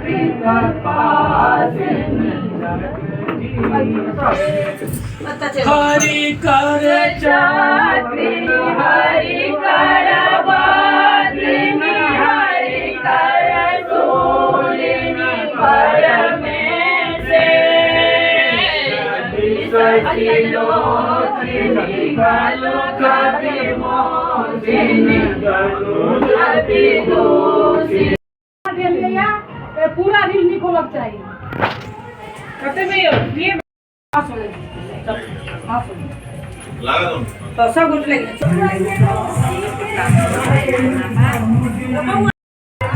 कृपा पासिनी हरि कर चात्री हरि कर बादिनी हरि कर सोलिनी परमेशे सचिलोचिनी गलो कवि मोचिनी गलो कवि दोषी पूरा रील नहीं खोलक चाहिए कहते में ये लगा दो तो सब कुछ लेंगे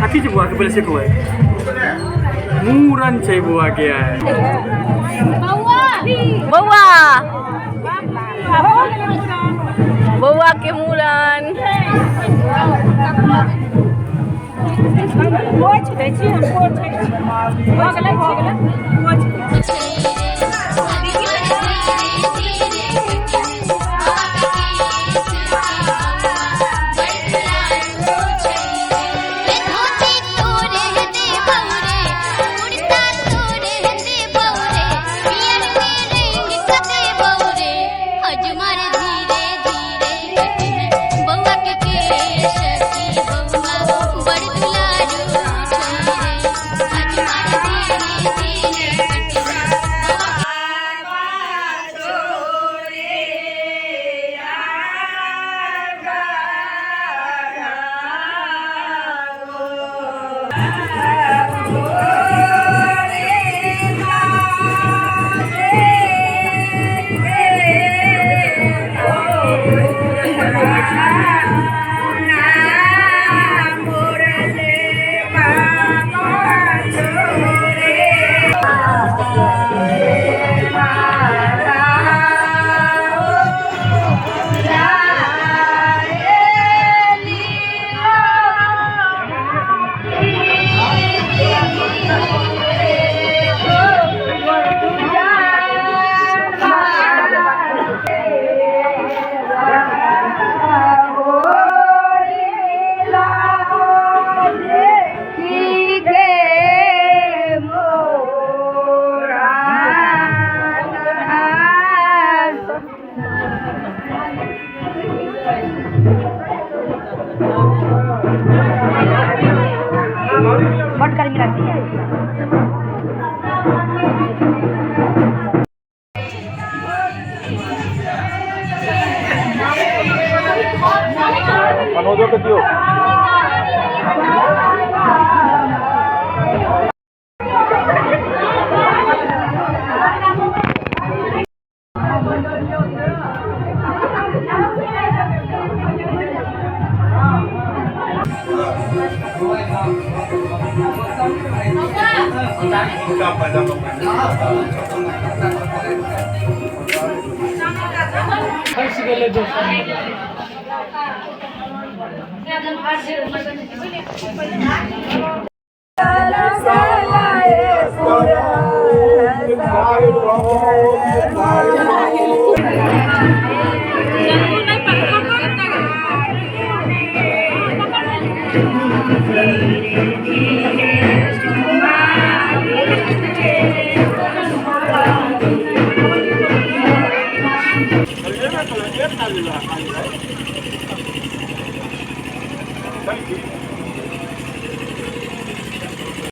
Aki je buah kepala siapa? Muran cai buah kia. Bawa. Bawa ke mulan. कर मिला दिया मनोजो के दियो खर्च के लिए दोस्तों